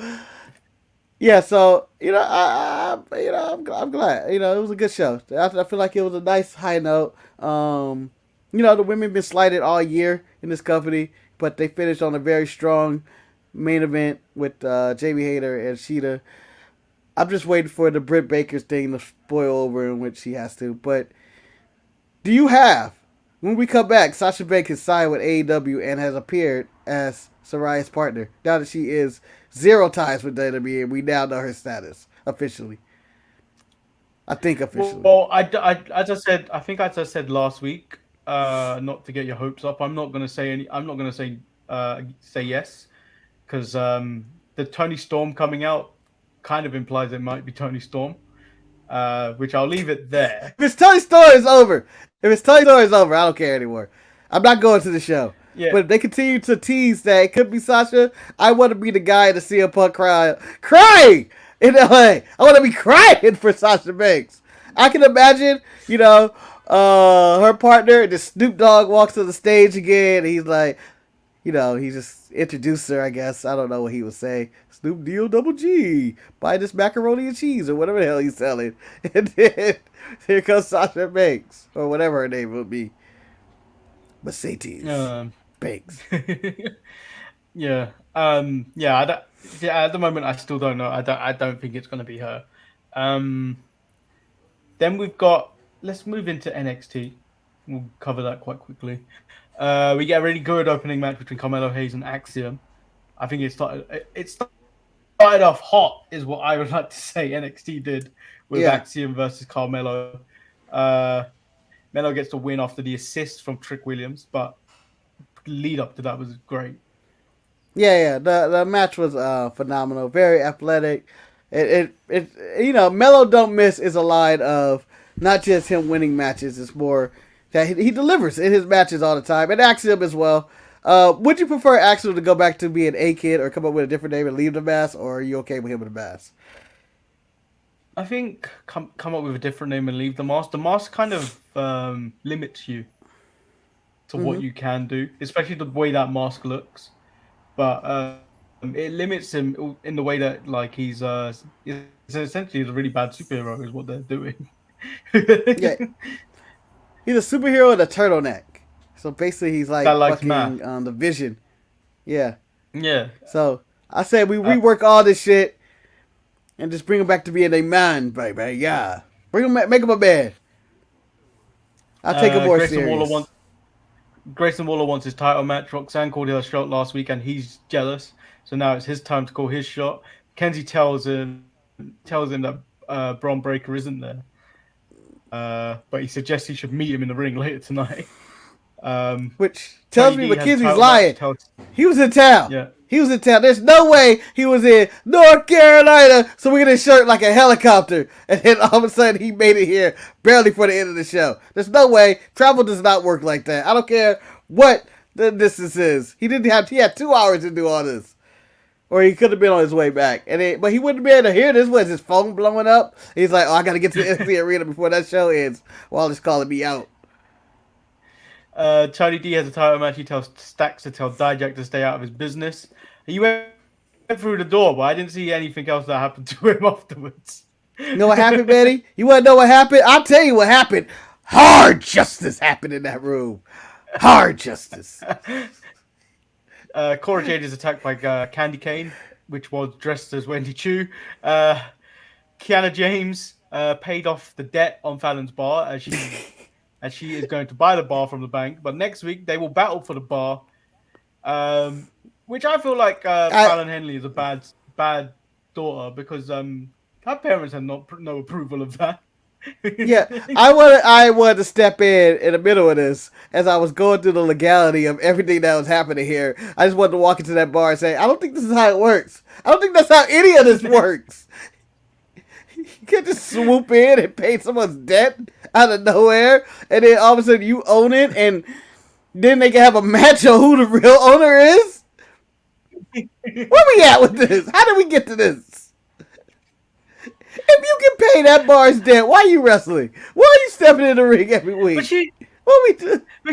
yeah, so, you know, I'm glad. You know, it was a good show. I feel like it was a nice high note. You know, the women been slighted all year in this company, but they finished on a very strong main event with Jamie Hayter and Shida. I'm just waiting for the Britt Baker's thing to spoil over, in which she has to. But do you have... When we come back, Sasha Banks has signed with AEW and has appeared as Saraya's partner. Now that she is 0 ties with WWE, we now know her status officially. I think officially. Well, I think as I said last week, not to get your hopes up, I'm not going to say say yes, because the Toni Storm coming out kind of implies it might be Toni Storm. Which I'll leave it there. If it's Toni Storm, it's over. If it's Toni Storm, it's over. I don't care anymore. I'm not going to the show. Yeah. But if they continue to tease that it could be Sasha, I want to be the guy to see a Punk crying in LA. I want to be crying for Sasha Banks. I can imagine, you know, her partner, the Snoop Dogg walks to the stage again, and he's like, you know, he just introduced her, I guess. I don't know what he would say. Snoop D-O-double-G. Buy this macaroni and cheese or whatever the hell he's selling. And then here comes Sasha Banks, or whatever her name would be. Mercedes Banks. Yeah. Yeah. At the moment, I still don't know. I don't think it's going to be her. Then we've got. Let's move into NXT. We'll cover that quite quickly. We get a really good opening match between Carmelo Hayes and Axiom. I think it started off hot, is what I would like to say. NXT did with Axiom versus Carmelo. Melo gets the win after the assist from Trick Williams, but lead up to that was great. Yeah. The match was phenomenal. Very athletic. It Melo don't miss is a line of not just him winning matches. It's more that he delivers in his matches all the time, and Axiom as well. Would you prefer Axiom to go back to being a kid or come up with a different name and leave the mask, or are you okay with him with the mask? I think come up with a different name and leave the mask. The mask kind of limits you to what you can do, especially the way that mask looks. But it limits him in the way that like he's essentially a really bad superhero is what they're doing. Yeah, he's a superhero with a turtleneck. So basically, he's like fucking the Vision. Yeah. Yeah. So I said we rework all this shit and just bring him back to being a man, baby. Yeah. Bring him, make him a man. I'll take him more serious. Grayson Waller wants his title match. Roxanne called her shot last week, and he's jealous. So now it's his time to call his shot. Kenzie tells him that Bron Breakker isn't there, but he suggests he should meet him in the ring later tonight. Which tells me McKenzie's lying. He was in town. Yeah. He was in town. There's no way he was in North Carolina. So we're going to shirt like a helicopter. And then all of a sudden he made it here barely for the end of the show. There's no way. Travel does not work like that. I don't care what the distance is. He had 2 hours to do all this. Or he could have been on his way back. But he wouldn't be able to hear this. Was his phone blowing up? He's like, I got to get to the NXT arena before that show ends. Wallace calling me out. Charlie D has a title match. He tells Stacks to tell Dijak to stay out of his business. He went through the door, but I didn't see anything else that happened to him afterwards. You know what happened, Betty? You want to know what happened? I'll tell you what happened. Hard justice happened in that room. Hard justice. Cora Jade is attacked by Candy Cane, which was dressed as Wendy Chu. Kiana James paid off the debt on Fallon's bar as she is going to buy the bar from the bank. But next week they will battle for the bar, which I feel like Fallon Henley is a bad daughter because her parents had no approval of that. Yeah, I wanted to step in the middle of this as I was going through the legality of everything that was happening here. I just wanted to walk into that bar and say, I don't think this is how it works. I don't think that's how any of this works. You can't just swoop in and pay someone's debt out of nowhere, and then all of a sudden you own it, and then they can have a match on who the real owner is? Where we at with this? How did we get to this? If you can pay that bar's debt, why are you wrestling? Why are you stepping in the ring every week? But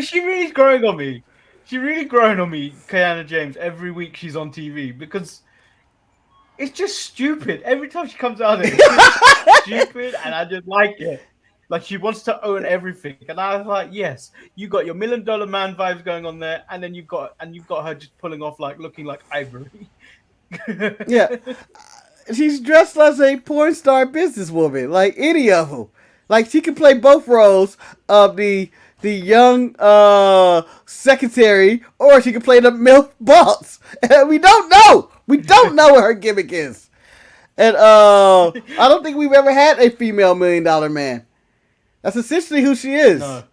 she really growing on me. She really growing on me, Kiana James, every week she's on TV because it's just stupid. Every time she comes out, it's just stupid, and I just like it. Like she wants to own everything, and I was like, yes, you got your $1 Million Man vibes going on there, and then you've got her just pulling off like looking like Ivory. Yeah, she's dressed as a porn star businesswoman, like any of them. Like she can play both roles of the young secretary, or she can play the MILF boss. And we don't know. We don't know what her gimmick is. And I don't think we've ever had a female $1 Million Man. That's essentially who she is. No.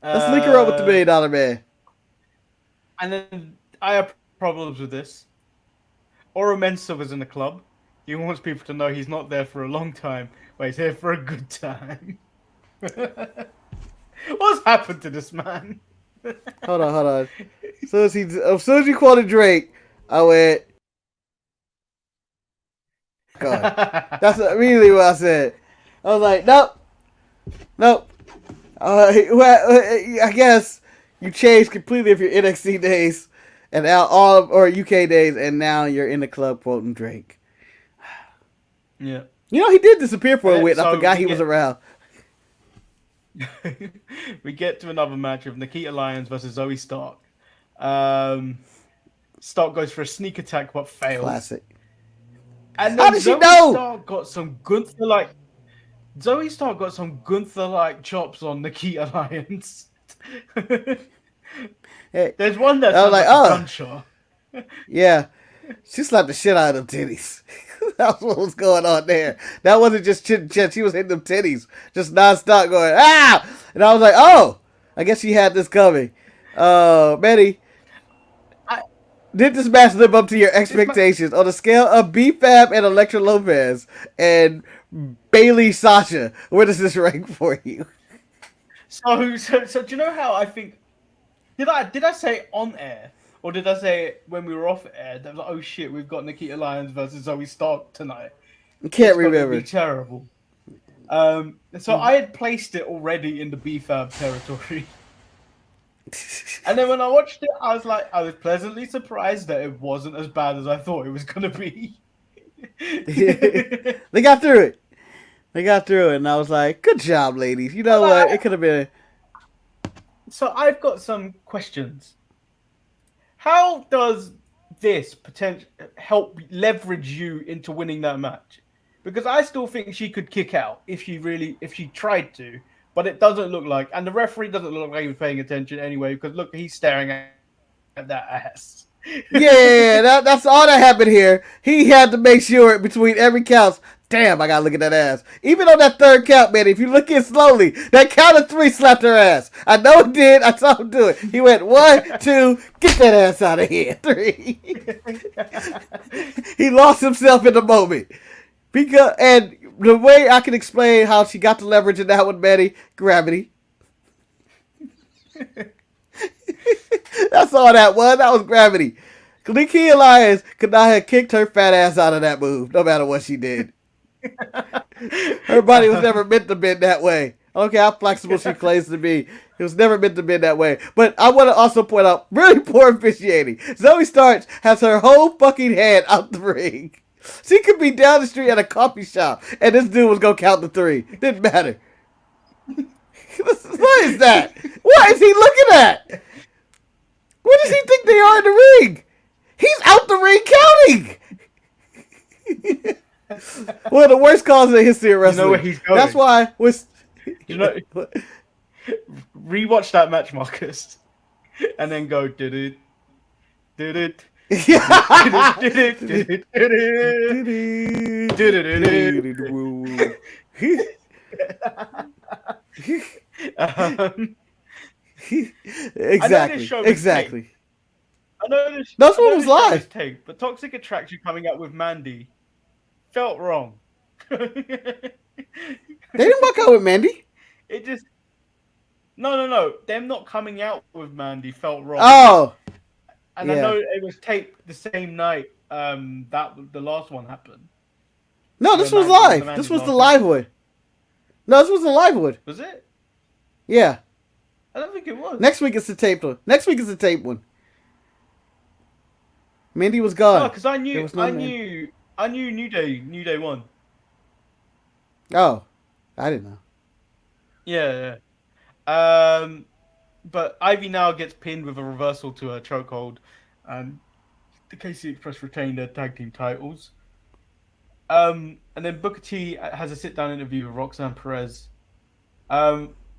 Let's link her up with the $1 Million Man. And then I have problems with this. Oro Mensah was in the club. He wants people to know he's not there for a long time, but he's here for a good time. What's happened to this man? Hold on. As soon as you quoted Drake, I went, God. That's immediately what I said. I was like, nope. I guess you changed completely of your NXT days and now or UK days, and now you're in the club quoting Drake. Yeah. You know, he did disappear for a while. I forgot he was around. we get to another match of Nikita Lyons versus Zoe Stark. Stark goes for a sneak attack but fails. Classic. And How then did she Zoe know? Stark got some Gunther-like. Zoe Stark got some Gunther-like chops on Nikita Lyons. Hey, There's one that's I was like, a oh. gunshot. Yeah. She slapped the shit out of them titties. That's what was going on there. That wasn't just chin chin. She was hitting them titties. Just nonstop going, ah! And I was like, oh! I guess she had this coming. Manny, did this match live up to your expectations on a scale of B-Fab and Elektra Lopez and Bailey Sasha? Where does this rank for you? So do you know how I think? Did I say it on air or did I say it when we were off air? That was like, oh shit, we've got Nikita Lyons versus Zoe Stark tonight. Can't It's gonna remember. be terrible. So I had placed it already in the B-Fab territory. And then when I watched it, I was pleasantly surprised that it wasn't as bad as I thought it was gonna be. They got through it. And I was like, good job, ladies. You know what? It could have been. So I've got some questions. How does this potentially help leverage you into winning that match? Because I still think she could kick out if she tried to, but it doesn't look like, and the referee doesn't look like he was paying attention anyway. Because look, he's staring at that ass. Yeah, that's all that happened here. He had to make sure between every count. Damn, I gotta look at that ass. Even on that third count, man, if you look in slowly, that count of 3 slapped her ass. I know it did. I saw him do it. He went 1, 2, get that ass out of here. 3. He lost himself in the moment. And the way I can explain how she got the leverage in that one, Manny, gravity. That's all that was. That was gravity. Nikita Lyons could not have kicked her fat ass out of that move, no matter what she did. Her body was never meant to bend that way. I don't care how flexible she claims to be. It was never meant to bend that way. But I want to also point out, really poor officiating. Zoe Stark has her whole fucking head out the ring. She could be down the street at a coffee shop, and this dude was going to count to 3. Didn't matter. What is that? What is he looking at? What does he think they are in the ring? He's out the ring counting. One of the worst calls in the history of wrestling. You know where he's going. That's why. You know, rewatch that match, Marcus, and then go did it. Exactly. I know this. That's what was live. Taped, but Toxic Attraction coming out with Mandy felt wrong. They didn't walk out with Mandy. It just no. Them not coming out with Mandy felt wrong. Oh, and I know it was taped the same night that the last one happened. No, this was live. This was the live one. No, this was the live one. Was it? Yeah. I don't think it was. Next week is the taped one. Mandy was gone. No, because I knew New Day won. Oh, I didn't know. Yeah. But Ivy now gets pinned with a reversal to her chokehold, and the KC Express retained their tag team titles. And then Booker T has a sit-down interview with Roxanne Perez.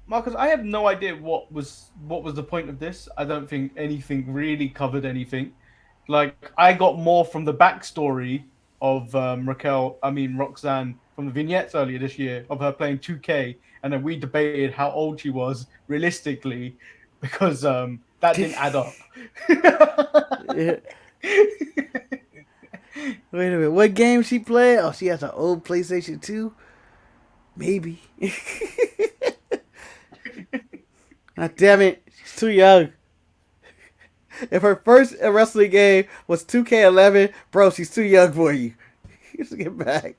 Marcus, I have no idea what was the point of this. I don't think anything really covered anything. Like, I got more from the backstory of Roxanne from the vignettes earlier this year of her playing 2K, and then we debated how old she was realistically because that didn't add up. Yeah. Wait a minute, what game she played? Oh, she has an old PlayStation 2? Maybe. God damn it, she's too young. If her first wrestling game was 2K11, bro, she's too young for you. Let's get back.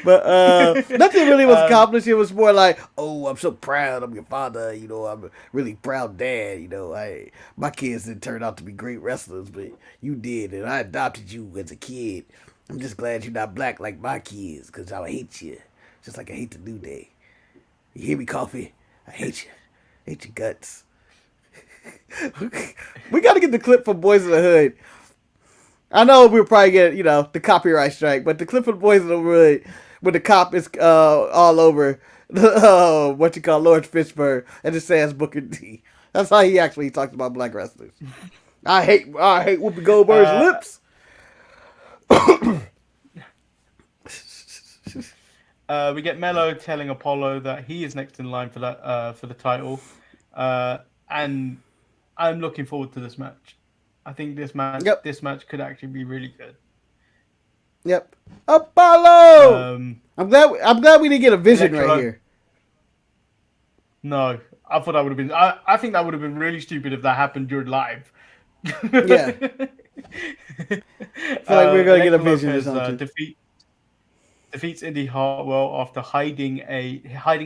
But nothing really was accomplished. It was more like, oh, I'm so proud. I'm your father. You know, I'm a really proud dad. You know, my kids didn't turn out to be great wrestlers, but you did, and I adopted you as a kid. I'm just glad you're not black like my kids, because I would hate you, just like I hate the New Day. You hear me, Coffee? I hate you. I hate your guts. We got to get the clip from Boys in the Hood. I know we'll probably get, the copyright strike, but the clip from Boys in the Hood when the cop is all over what you call Lawrence Fishburne and it says Booker T. That's how he actually talks about black wrestlers. I hate Whoopi Goldberg's lips. We get Mello telling Apollo that he is next in line for the title, and I'm looking forward to this match. I think this match could actually be really good. Yep, Apollo. I'm glad we didn't get a vision right here. No, I thought that would have been. I think that would have been really stupid if that happened during live. Yeah. I feel like we're gonna get a vision or something. Defeats Indy Hartwell after hiding a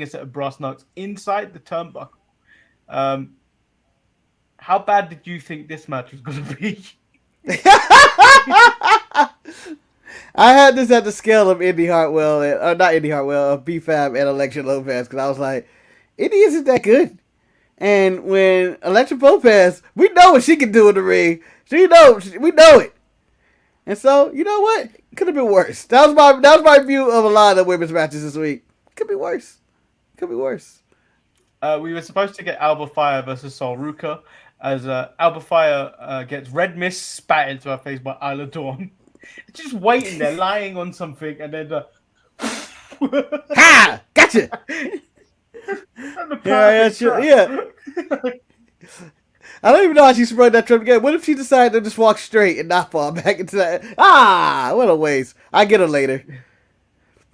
set of brass knucks inside the turnbuckle. How bad did you think this match was going to be? I had this at the scale of Indy Hartwell, not Indy Hartwell, of B-Fab and Elektra Lopez, because I was like, Indy isn't that good. And when Elektra Lopez, we know what she can do in the ring. We know it. And so, you know what? Could have been worse. That was my view of a lot of women's matches this week. Could be worse. We were supposed to get Alba Fyre versus Sol Ruka, as Alba Fyre gets red mist spat into her face by Isla Dawn. Just waiting there, lying on something, and then ha! Gotcha! Yeah. I don't even know how she sprung that trip again. What if she decided to just walk straight and not fall back into that? What a waste. I get her later.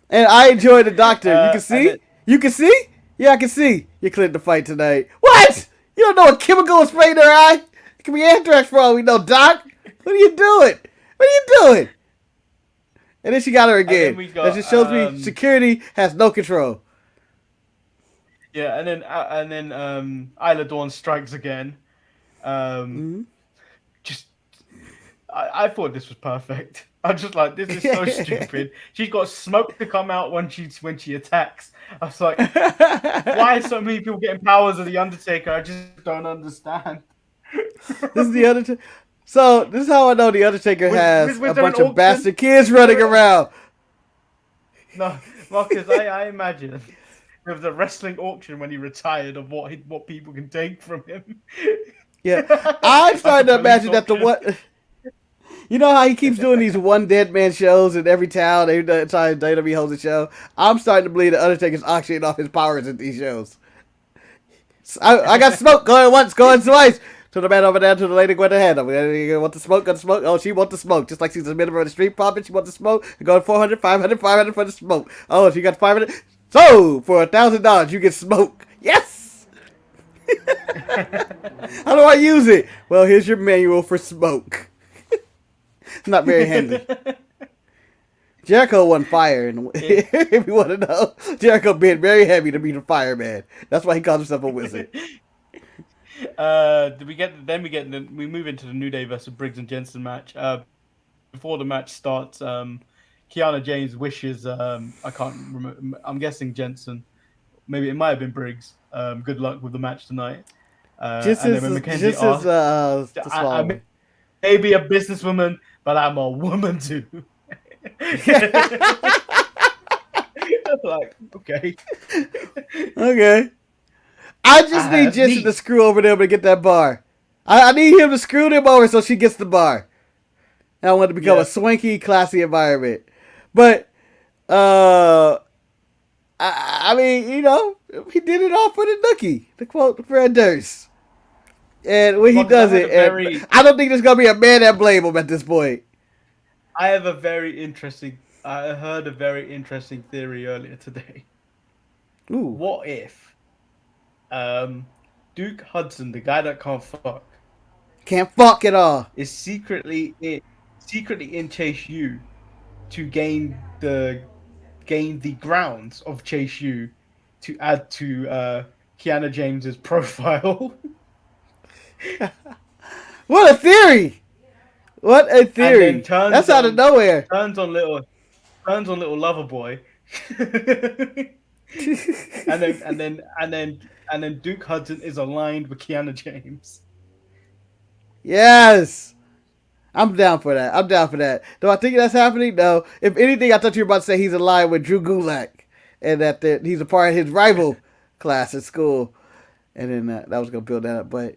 And I enjoy the doctor. You can see? You can see? Yeah, I can see. You cleared the fight tonight. What? You don't know what chemical is spraying in her eye? It could be anthrax for all we know, Doc. What are you doing? And then she got her again. That just shows me security has no control. Yeah, and then Isla Dawn strikes again. Just, I thought this was perfect. I'm just like, this is so stupid. She's got smoke to come out when she attacks. I was like, why are so many people getting powers of the Undertaker? I just don't understand. This is the Undertaker. So this is how I know the Undertaker has a bunch of bastard kids running around. No, Marcus, I imagine with the wrestling auction when he retired of what people can take from him. Yeah, I'm starting to imagine that you know how he keeps doing these one dead man shows in every town every time WWE holds a show? I'm starting to believe the Undertaker's auctioning off his powers at these shows. I got smoke going once, going twice. To the man over there, to the lady going ahead. You want the smoke, got the smoke. Oh, she wants the smoke. Just like she's a member of the street profit, she wants the smoke. Going 400, 500, 500 for the smoke. Oh, she got 500. So, for $1,000, you get smoke. Yes! How do I use it? Well, here's your manual for smoke. It's not very handy. Jericho won fire, if you want to know. Jericho being very heavy to be the fireman. That's why he calls himself a wizard. We move into the New Day versus Briggs and Jensen match. Before the match starts, Kiana James wishes I can't remember. I'm guessing Jensen. Maybe it might have been Briggs. Good luck with the match tonight. And then when Mackenzie asks, I may be a businesswoman, but I'm a woman too. Like, okay. I just need Jensen to screw over them to get that bar. I need him to screw them over so she gets the bar. And I want it to become a swanky, classy environment. But, I mean, you know, he did it all for the nookie, to quote Fred Durst. And when he does it, I don't think there's going to be a man that blame him at this point. I heard a very interesting theory earlier today. Ooh. What if Duke Hudson, the guy that can't fuck at all, is secretly in Chase U to gain the grounds of Chase U to add to Kiana James's profile? What a theory! That's out of nowhere. Turns on little Lover Boy. and then Duke Hudson is aligned with Kiana James. Yes. I'm down for that. I'm down for that. Do I think that's happening? No. If anything, I thought you were about to say he's aligned with Drew Gulak and that he's a part of his rival class at school. And then that was going to build that up. But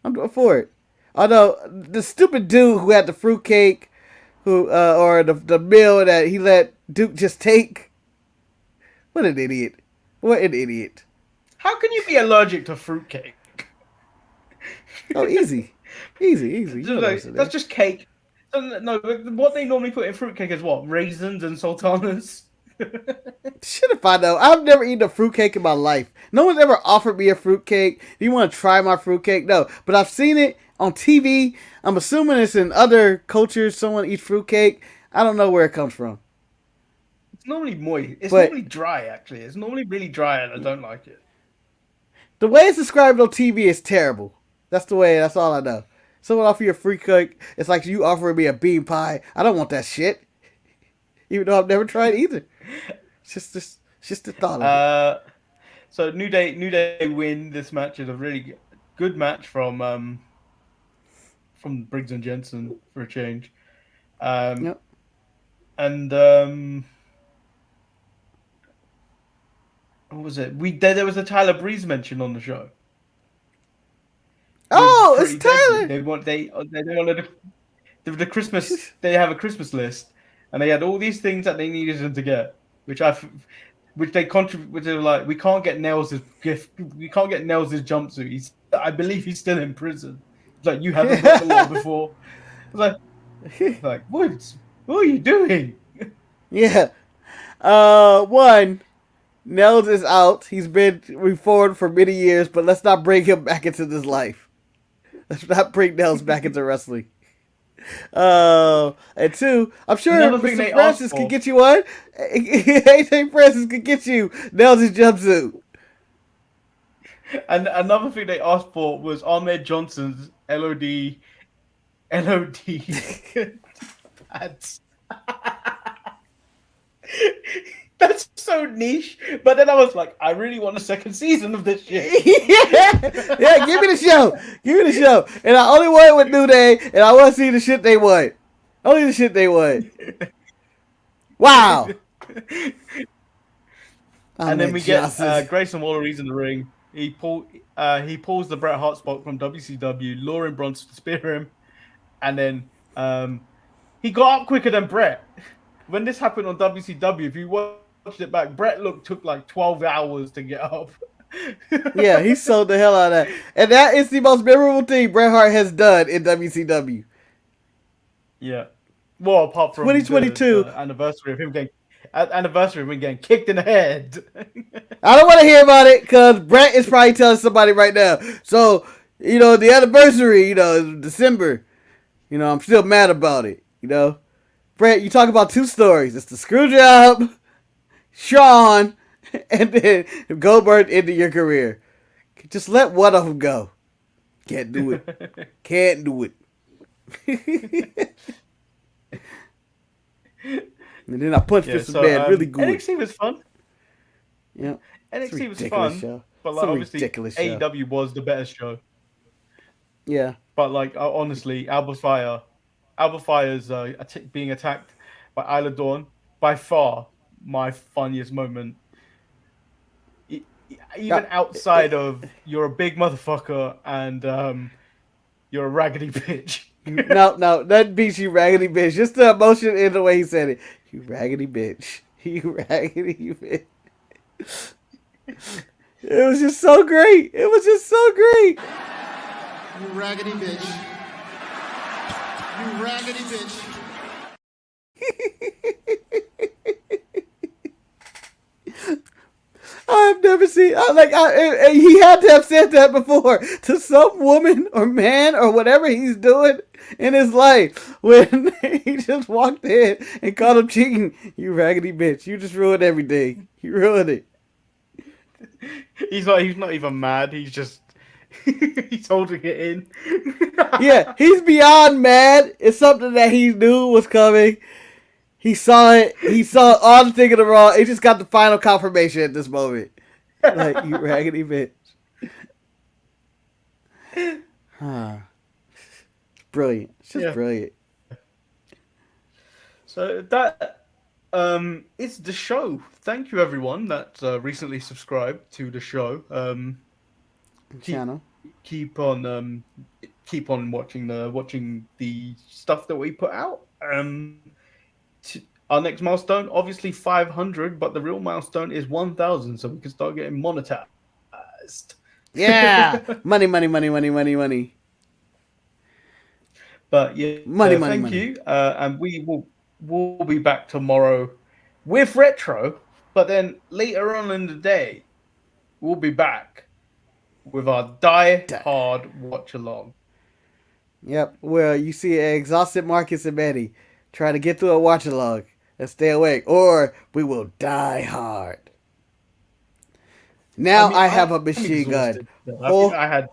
I'm doing for it. Although, the stupid dude who had the fruitcake, or the meal that he let Duke just take. What an idiot. What an idiot. How can you be allergic to fruitcake? Oh, easy. Easy. That's just cake. No, what they normally put in fruitcake is what? Raisins and sultanas? Shit if I know. I've never eaten a fruitcake in my life. No one's ever offered me a fruitcake. Do you want to try my fruitcake? No. But I've seen it on TV. I'm assuming it's in other cultures. Someone eats fruitcake. I don't know where it comes from. It's normally moist. It's normally dry, actually. It's normally really dry, and I don't like it. The way it's described on TV is terrible. That's all I know. Someone offer you a fruitcake. It's like you offering me a bean pie. I don't want that shit. Even though I've never tried either. It's just the thought of it. So New Day win this match. Is a really good match from Briggs and Jensen for a change. Yep. And what was it? There was a Tyler Breeze mention on the show. Oh, it's Tyler. They wanted the Christmas. They have a Christmas list, and they had all these things that they needed him to get, which they contribute. Which they were like, we can't get Nels' gift. We can't get Nels' jumpsuit. I believe he's still in prison. It's like, you haven't got the law before. It's like what are you doing? Yeah. One. Nels is out. He's been reformed for many years, but let's not bring him back into this life. Let's not bring Nels back into wrestling. And two, I'm sure Mr. Francis could get you one. AJ Francis could get you Nels' jumpsuit. And another thing they asked for was Ahmed Johnson's LOD ads. That's so niche. But then I was like, I really want a second season of this shit. yeah, give me the show. Give me the show. And I only want it with New Day, and I want to see the shit they want. Only the shit they want. Wow. And then we get Grayson Waller. He's in the ring. He pulls the Bret Hart spot from WCW, luring Bron to spear him, and then he got up quicker than Bret. When this happened on WCW, if you watched it back, Bret took like 12 hours to get up. Yeah, he sold the hell out of that, and that is the most memorable thing Bret Hart has done in WCW. Yeah, well, apart from 2022 the anniversary of him getting kicked in the head. I don't want to hear about it because Bret is probably telling somebody right now. So, the anniversary, is December. I'm still mad about it. Bret, you talk about two stories. It's the screw job, Shawn, and then Goldberg into your career. Just let one of them go. Can't do it. Can't do it. And then I punched this man really good. NXT was fun. Yeah. NXT was fun. Show. But obviously AEW was the better show. Yeah. But honestly, Alba Fyre's being attacked by Isla Dawn, by far my funniest moment. Even outside of you're a big motherfucker and you're a raggedy bitch. No, that beats you, raggedy bitch. Just the emotion in the way he said it. You raggedy bitch. You raggedy bitch. It was just so great. It was just so great. You raggedy bitch. You raggedy bitch. I've never seen. He had to have said that before to some woman or man or whatever he's doing in his life when he just walked in and called him cheating. You raggedy bitch! You just ruined everything. You ruined it. He's not even mad. He's just he's holding it in. Yeah, he's beyond mad. It's something that he knew was coming. He saw it. He saw all the thing in the Raw. He just got the final confirmation at this moment. Like, you raggedy bitch. Brilliant. It's just brilliant. So that is the show. Thank you everyone that recently subscribed to the show. Channel. Keep on watching the stuff that we put out. Our next milestone, obviously 500, but the real milestone is 1,000, so we can start getting monetized. Yeah, money, money, money, money, money, money. But yeah, money, thank you, and we'll be back tomorrow with retro. But then later on in the day, we'll be back with our Die Hard watch along. Yep, where you see an exhausted Marcus and Manny try to get through a watch along and stay awake, or we will die hard. Now I have a machine gun. I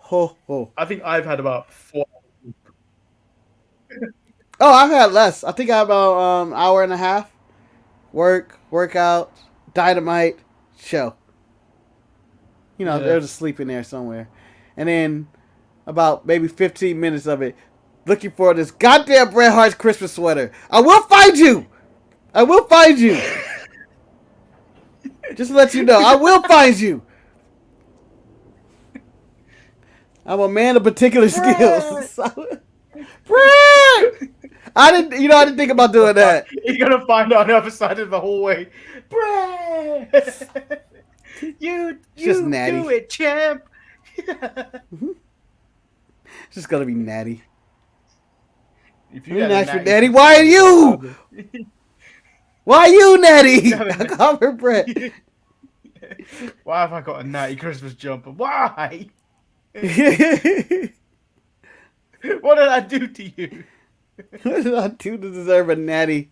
think I've had about 4. Oh, I've had less. I think I have about hour and a half. Workout, Dynamite, show. You know, there's a sleep in there somewhere. And then about maybe 15 minutes of it looking for this goddamn Bret Hart's Christmas sweater. I will find you! I will find you! Just to let you know, I will find you! I'm a man of particular skills. Bret! I didn't think about doing that. You're gonna find it on the other side of the hallway. Bret! You just natty. Do it, champ. It's just gonna be natty. If you natty, natty, why are you? Why are you natty? I call her Bret. Why have I got a natty Christmas jumper? Why? What did I do to you? What did I do to deserve a natty?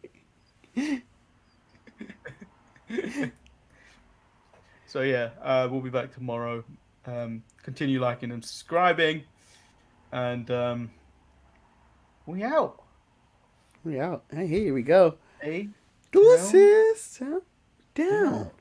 So yeah, we'll be back tomorrow. Continue liking and subscribing, and we out. We out. Hey, here we go. Hey, Deuces down.